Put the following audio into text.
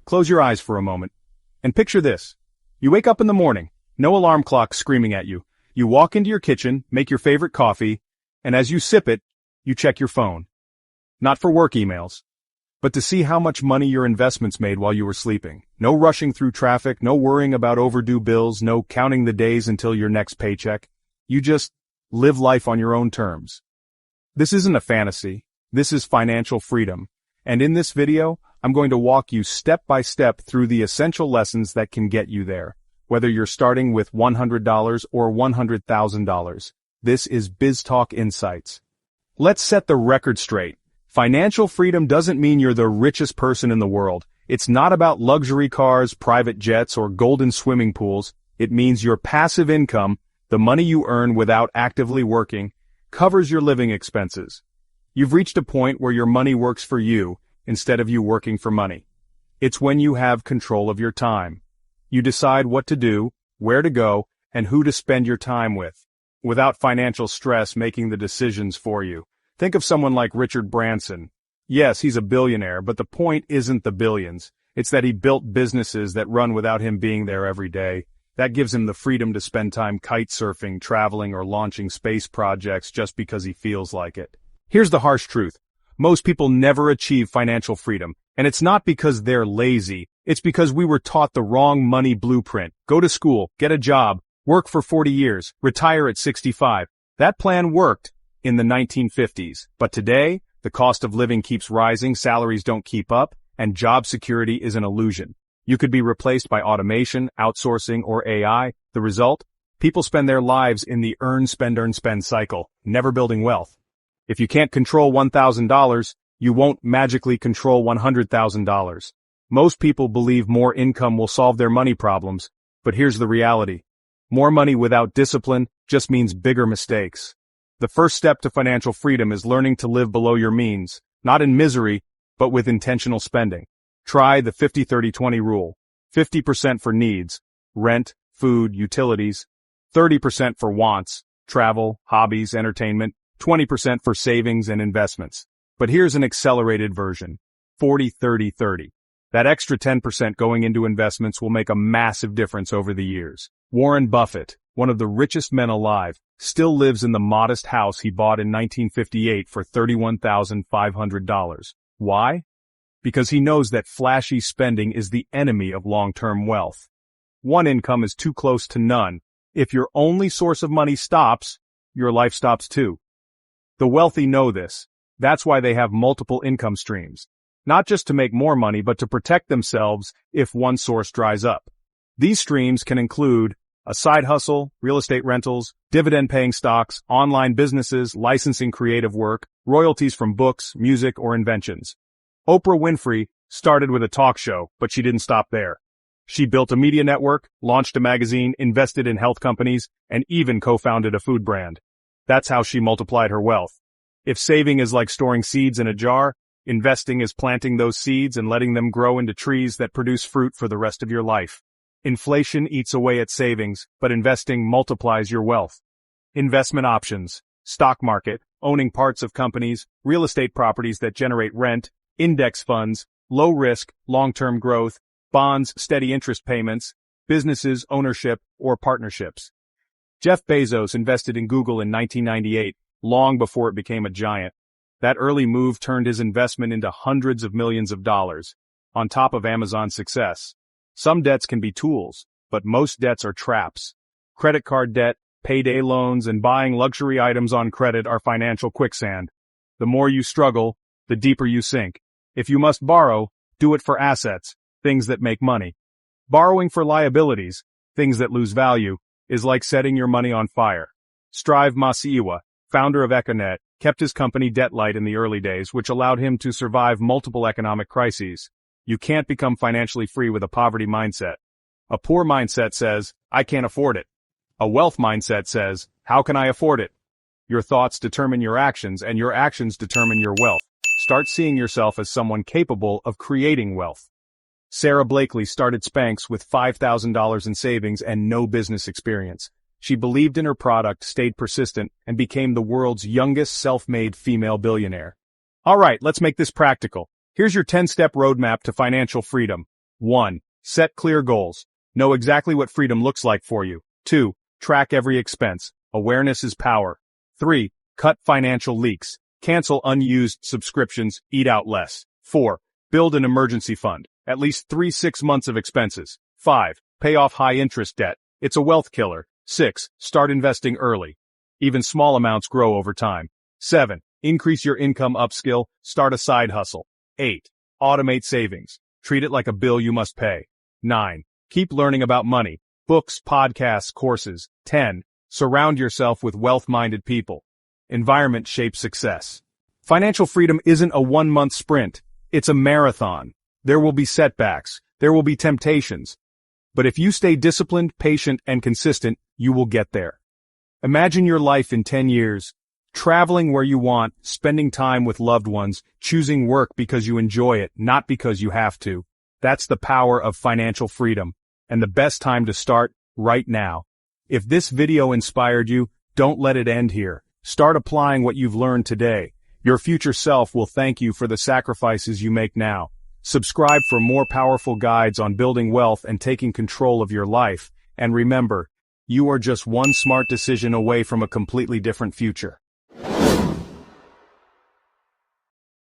Close your eyes for a moment. And picture this. You wake up in the morning, no alarm clock screaming at you. You walk into your kitchen, make your favorite coffee, and as you sip it, you check your phone. Not for work emails, but to see how much money your investments made while you were sleeping. No rushing through traffic, no worrying about overdue bills, no counting the days until your next paycheck. You just live life on your own terms. This isn't a fantasy. This is financial freedom. And in this video, I'm going to walk you step by step through the essential lessons that can get you there. Whether you're starting with $100 or $100,000. This is BizTalk Insights. Let's set the record straight. Financial freedom doesn't mean you're the richest person in the world. It's not about luxury cars, private jets, or golden swimming pools. It means your passive income, the money you earn without actively working, covers your living expenses. You've reached a point where your money works for you, instead of you working for money. It's when you have control of your time. You decide what to do, where to go, and who to spend your time with, without financial stress making the decisions for you. Think of someone like Richard Branson. Yes, he's a billionaire, but the point isn't the billions. It's that he built businesses that run without him being there every day. That gives him the freedom to spend time kite surfing, traveling, or launching space projects just because he feels like it. Here's the harsh truth. Most people never achieve financial freedom, and it's not because they're lazy. It's because we were taught the wrong money blueprint. Go to school, get a job, work for 40 years, retire at 65. That plan worked in the 1950s. But today, the cost of living keeps rising, salaries don't keep up, and job security is an illusion. You could be replaced by automation, outsourcing, or AI. The result? People spend their lives in the earn, spend cycle, never building wealth. If you can't control $1,000, you won't magically control $100,000. Most people believe more income will solve their money problems, but here's the reality. More money without discipline just means bigger mistakes. The first step to financial freedom is learning to live below your means, not in misery, but with intentional spending. Try the 50-30-20 rule. 50% for needs, rent, food, utilities. 30% for wants, travel, hobbies, entertainment. 20% for savings and investments. But here's an accelerated version. 40-30-30. That extra 10% going into investments will make a massive difference over the years. Warren Buffett, one of the richest men alive, still lives in the modest house he bought in 1958 for $31,500. Why? Because he knows that flashy spending is the enemy of long-term wealth. One income is too close to none. If your only source of money stops, your life stops too. The wealthy know this. That's why they have multiple income streams. Not just to make more money, but to protect themselves if one source dries up. These streams can include a side hustle, real estate rentals, dividend-paying stocks, online businesses, licensing creative work, royalties from books, music, or inventions. Oprah Winfrey started with a talk show, but she didn't stop there. She built a media network, launched a magazine, invested in health companies, and even co-founded a food brand. That's how she multiplied her wealth. If saving is like storing seeds in a jar, investing is planting those seeds and letting them grow into trees that produce fruit for the rest of your life. Inflation eats away at savings, but investing multiplies your wealth. Investment options, stock market, owning parts of companies, real estate properties that generate rent, index funds, low risk, long-term growth, bonds, steady interest payments, businesses, ownership, or partnerships. Jeff Bezos invested in Google in 1998, long before it became a giant. That early move turned his investment into hundreds of millions of dollars, on top of Amazon's success. Some debts can be tools, but most debts are traps. Credit card debt, payday loans, and buying luxury items on credit are financial quicksand. The more you struggle, the deeper you sink. If you must borrow, do it for assets, things that make money. Borrowing for liabilities, things that lose value, is like setting your money on fire. Strive Masiyiwa, founder of Econet, kept his company debt-light in the early days, which allowed him to survive multiple economic crises. You can't become financially free with a poverty mindset. A poor mindset says, I can't afford it. A wealth mindset says, how can I afford it? Your thoughts determine your actions, and your actions determine your wealth. Start seeing yourself as someone capable of creating wealth. Sarah Blakely started Spanx with $5,000 in savings and no business experience. She believed in her product, stayed persistent, and became the world's youngest self-made female billionaire. All right, let's make this practical. Here's your 10-step roadmap to financial freedom. 1. Set clear goals. Know exactly what freedom looks like for you. 2. Track every expense. Awareness is power. 3. Cut financial leaks. Cancel unused subscriptions, eat out less. 4. Build an emergency fund. At least 3-6 months of expenses. 5. Pay off high-interest debt. It's a wealth killer. 6. Start investing early. Even small amounts grow over time. 7. Increase your income upskill. Start a side hustle. 8. Automate savings. Treat it like a bill you must pay. 9. Keep learning about money. Books, podcasts, courses. 10. Surround yourself with wealth-minded people. Environment shapes success. Financial freedom isn't a one-month sprint. It's a marathon. There will be setbacks. There will be temptations. But if you stay disciplined, patient, and consistent, you will get there. Imagine your life in 10 years. Traveling where you want, spending time with loved ones, choosing work because you enjoy it, not because you have to. That's the power of financial freedom. And the best time to start, right now. If this video inspired you, don't let it end here. Start applying what you've learned today. Your future self will thank you for the sacrifices you make now. Subscribe for more powerful guides on building wealth and taking control of your life. And remember, you are just one smart decision away from a completely different future.